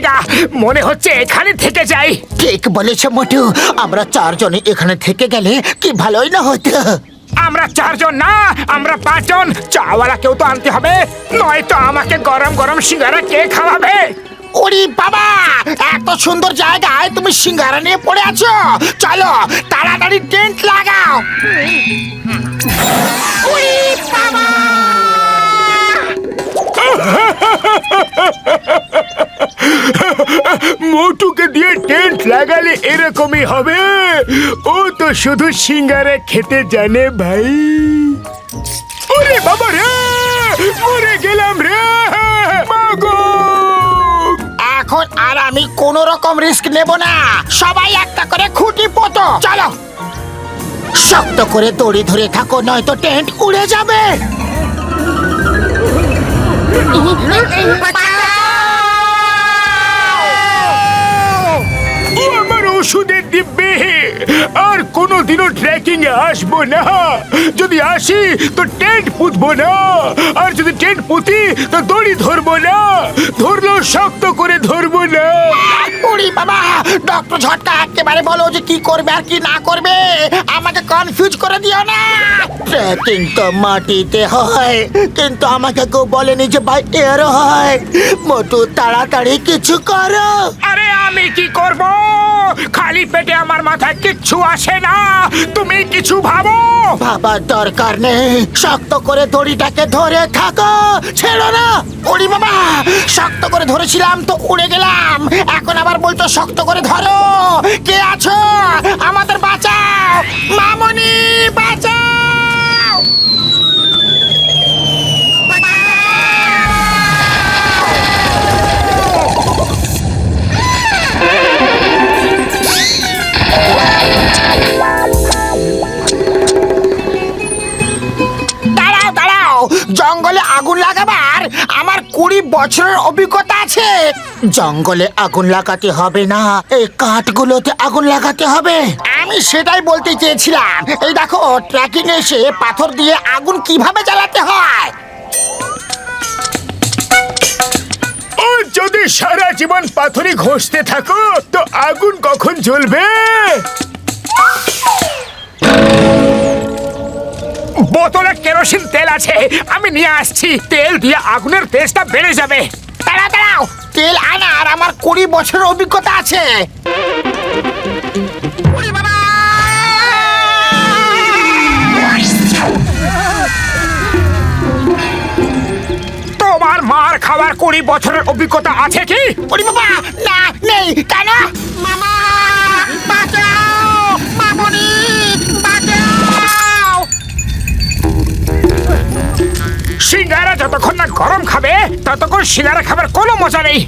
জায়গা, মনে হচ্ছে এখানে থেকে যাই। ঠিক বলেছ মোটু, আমরা চারজনে এখানে থেকে গেলে কি ভালোই না হতো। আমরা চারজন না, আমরা পাঁচজন। চাওয়ালা কেউ তো আনতে হবে, নয়তো আমাকে গরম গরম সিঙ্গারা কে খাওয়াবে? ওরে বাবা, এত সুন্দর জায়গায় তুমি সিঙ্গারা নিয়ে পড়ে আছো। চলো তাড়াতাড়ি টেন্ট লাগাও। ওরে বাবা, মোটুকে দিয়ে টেন্ট লাগালে এরকমই হবে। ও তো শুধু সিঙ্গারা খেতে জানে ভাই। ওরে বাবা রে, মরে গেলাম রে মাগো। এখন আর আমি কোন রকম রিস্ক নেব না। সবাই একটা করে খুঁটি পোতো। চলো, শক্ত করে দড়ি ধরে থাকো, নয়তো টেন্ট উড়ে যাবে। ও আমার ওষুধের দিব্যে, আর কোনোদিনও ট্রেকিং এ আসবো না। যদি আসি তো টেন্ট পুঁতবো না, আর যদি টেন্ট পুঁতি তো দড়ি ধরবো না। ধরলেও শক্ত করে ধরবো না। ওরে বাবা, ডক্টর ঝটকা একেবারে বলো যে কি করবে আর কি না করবে। আমাকে কনফিউজ করে দিও না। ট্রেকিং তো মাটিতে হয়, কিন্তু আমাকে কেউ বলেনি যে বাই এয়ার হয়। মোটু তাড়াতাড়ি কিছু করো। আরে আমি কি করব? খালি পেটে আমার মাথায় কিচ্ছু আসে না। তুমি কিছু ভাবো। ভাবার দরকার নেই, শক্ত করে দড়িটাকে ধরে থাকো, ছেড়ো না। ওরে বাবা, শক্ত করে ধরেছিলাম তো উড়ে গেলাম। এখন আবার বলতো শক্ত করে ধরো। কে আছো? আমাদের বাঁচাও, মামনি বাঁচাও। দাঁড়াও দাঁড়াও, জঙ্গলে আগুন লাগাবার আমার 20 বছরের অভিজ্ঞতা আছে। জঙ্গলে আগুন লাগাতে হবে না, এই কাঠগুলোতে আগুন লাগাতে হবে। আমি সেটাই বলতে চেয়েছিলাম। এই দেখো, ট্রেকিং এসে পাথর দিয়ে আগুন কিভাবে জ্বালাতে হয়। ও যদি সারা জীবন পাথরে ঘষতে থাকো তো আগুন কখন জ্বলবে? বোতলে কেরোসিন তেল আছে, আমি নিয়ে আসছি। তেল দিয়ে আগুনের তেজটা বেড়ে যাবে। দাঁড়াও দাঁড়াও, তেল আনার আমার 20 বছরের অভিজ্ঞতা আছে। ওরে বাবা! তোমার মার খাওয়ার 20 বছরের অভিজ্ঞতা আছে কি? ওরে বাবা, না নেই। কেন? মামা বাঁচাও, মামনি বাঁচাও। সিঙ্গারা যতক্ষণ না গরম খাবে ততক্ষণ সিঙ্গারা খাবার কোনো মজা নেই।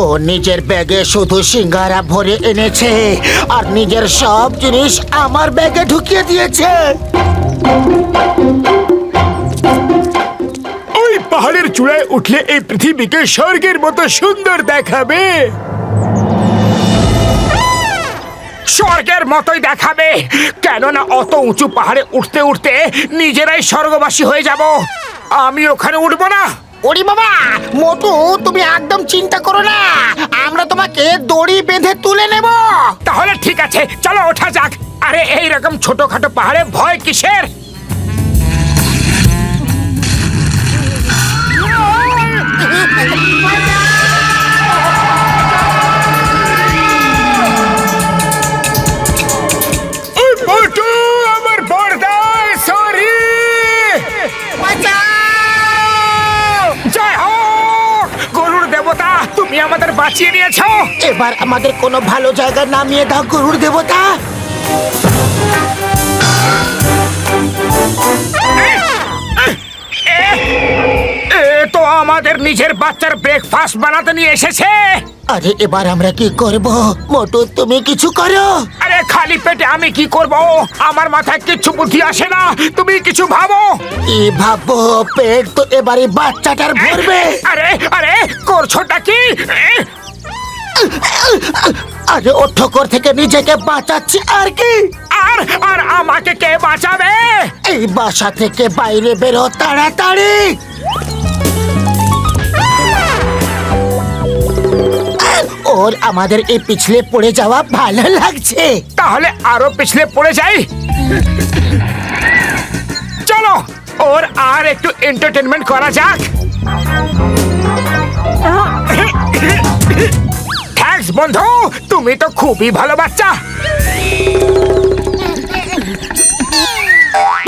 ও নিজের ব্যাগে শুধু সিঙ্গারা ভরে এনেছে, আর নিজের সব জিনিস আমার ব্যাগে ঢুকিয়ে দিয়েছে। ওই পাহাড়ের চূড়ায় উঠলে এই পৃথিবীকে স্বর্গের মতো সুন্দর দেখাবে। স্বর্গের মতোই দেখাবে, কেননা অত উঁচু পাহাড়ে উঠতে উঠতে নিজেরাই স্বর্গবাসী হয়ে যাব। আমি ওখানে উঠবো না। ওরে বাবা, মোটু তুমি একদম চিন্তা করো না, আমরা তোমাকে দড়ি বেঁধে তুলে নেব। তাহলে ঠিক আছে, চলো ওঠা যাক। আরে এইরকম ছোটখাটো পাহাড়ে ভয় কিসের? মোটু, আমার বরদাই, সরি। জয় হোক গরুর দেবতা, তুমি আমাদের বাঁচিয়ে নিয়েছো। এবার আমাদের কোনো ভালো জায়গায় নামিয়ে দাও গরুর দেবতা। এ তো আমাদের নিজের বাচ্চার ব্রেকফাস্ট বানাতে নিয়ে এসেছে। আরে এবার আমরা কি করব? মোটু তুমি কিছু করো। আরে খালি পেটে আমি কি করব? আমার মাথায় কিচ্ছু বুদ্ধি আসে না। তুমি কিছু ভাবো। কি ভাববো? পেট তো এবারে বাচ্চাটার ভরবে। আরে আরে করছোটা কি? আরে ও ঠোকর থেকে নিজেকে বাঁচাচ্ছি আর কি। আর আর আমাকে কে বাঁচাবে? এই বাসা থেকে বাইরে বেরো তাড়াতাড়ি। ওর আমাদের এই পিছলে পড়ে যাওয়া ভালো লাগছে। তাহলে আরো পিছলে পড়ে যাই। চলো ওর আর একটু এন্টারটেনমেন্ট করা যাক। থ্যাঙ্কস বন্ধু, তুমি তো খুবই ভালো বাচ্চা।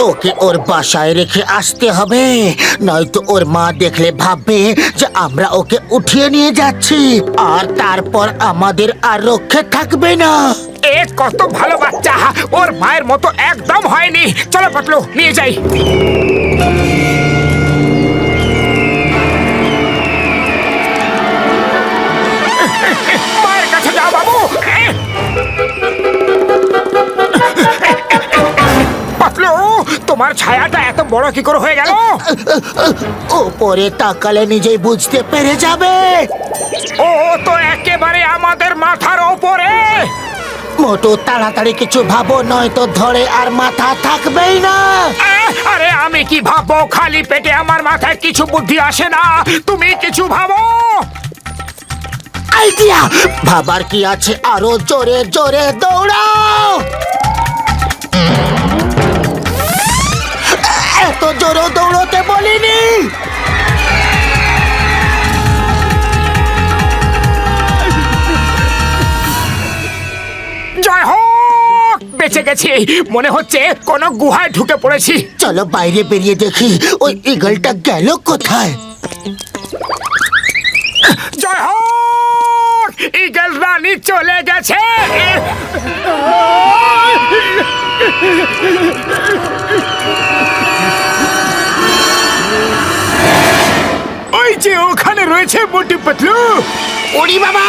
ওকে ওর বাসায় রেখে আসতে হবে, নয়তো ওর মা দেখলে ভাববে যে আমরা ওকে উঠিয়ে নিয়ে যাচ্ছি, আর তারপর আমাদের আর রক্ষে থাকবে না। এ কত ভালো বাচ্চা, ওর মায়ের মতো একদম হয়নি। চলো পাতলু, নিয়ে যাই। মায়ের কাছে যাও বাবু। পাতলু, তোমার ছায়াটা এত বড় কি করে হয়ে গেল? ওপরে তাকালে নিজেই বুঝতে পেরে যাবে। ও তো একেবারে আমাদের মাথার ওপরে। মোটু তাড়াতাড়ি কিছু ভাবো, নয়তো ধরে আর মাথা থাকবেই না। আরে আমি কি ভাববো? খালি পেটে আমার মাথায় কিছু বুদ্ধি আসে না। তুমি কিছু ভাবো। আইডিয়া! ভাবার কি আছে, আরো জোরে জোরে দৌড়াও। এত জোরে দৌড়তে বলিনি। জয় হোক, বেঁচে গেছি। মনে হচ্ছে কোন গুহায় ঢুকে পড়েছি। চলো বাইরে বেরিয়ে দেখি ওই ঈগলটা গেল কোথায়। জয় হোক, ঈগল রানী চলে গেছে। ওই যে ওখানে রয়েছে মোটু পাতলু। ওরে বাবা,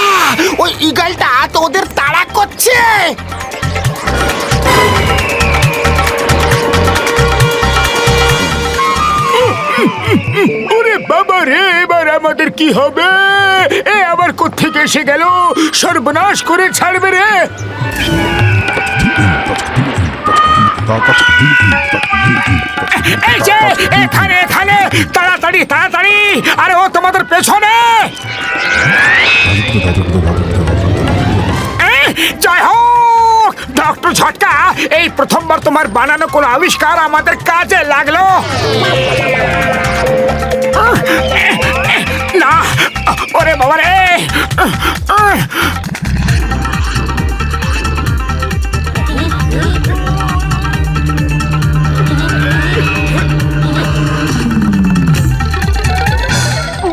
ওই ঈগলটা তো ওদের তাড়া করছে। ওরে বাবা রে, এবার আমাদের কি হবে? এ আবার কোত্থেকে এসে গেল? সর্বনাশ করে ছাড়বে রে। এই যে এখানে এখানে, তাড়াতাড়ি তাড়াতাড়ি। আরে ও তোমাদের পেছনে। জয় হোক ডক্টর ঝটকা, এই প্রথমবার তোমার বানানো কোন আবিষ্কার আমাদের কাজে লাগলো। না, ওরে বাবা রে।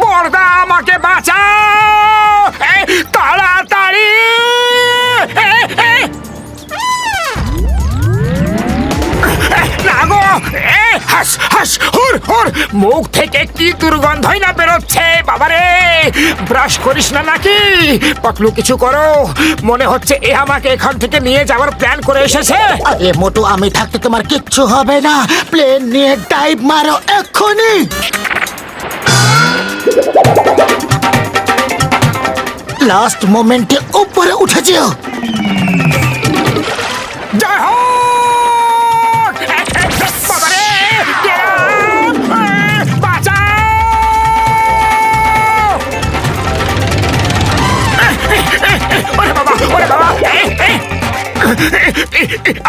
বড়দা, আমাকে বাঁচাও তাড়াতাড়ি। মুখ থেকে কি দুর্গন্ধই না বেরোচ্ছে। বাবারে, ব্রাশ করিস না নাকি? পাতলু, কিছু করো। মনে হচ্ছে এ আমাকে এখান থেকে নিয়ে যাওয়ার প্ল্যান করে এসেছে। আরে মোটু, আমি থাকতে তোমার কিচ্ছু হবে না। প্লেন নিয়ে ডাইভ মারো এক্ষুনি। লাস্ট মোমেন্টে উপরে উঠেছিও। জয় হোক! বাবারে, বাঁচাও! ওরে বাবা, ওরে বাবা!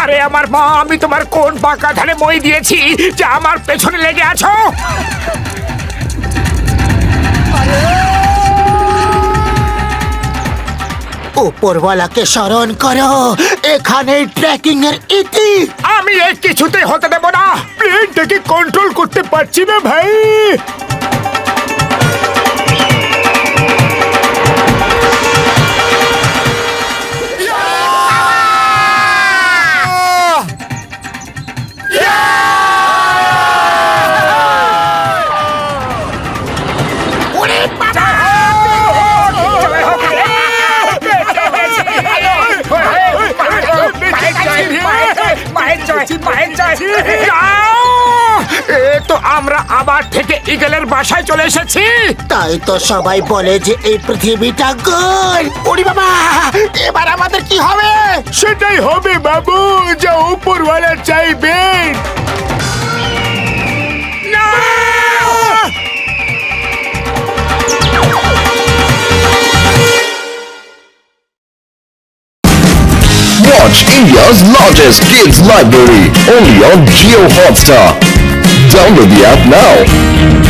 আরে আমার মা, আমি তোমার কোন বাঁকা ধারে মই দিয়েছি যে আমার পেছনে লেগে আছো? উপরওয়ালাকে স্মরণ করো, এখানে ট্রেকিং এর ইতি। আমি এই কিছুতে হতে দেব না। প্লেনটাকে কন্ট্রোল করতে পারছি না ভাই। তো আমরা আবার থেকে ঈগলের বাসায় চলে এসেছি। তাই তো সবাই বলে যে এই পৃথিবীটা গোল। ওরে বাবা, এবার আমাদের কি হবে? সেটাই হবে বাবু, যা উপরওয়ালা চাইবেন। watch India's largest kids library only on Jio Hotstar. Download the app now.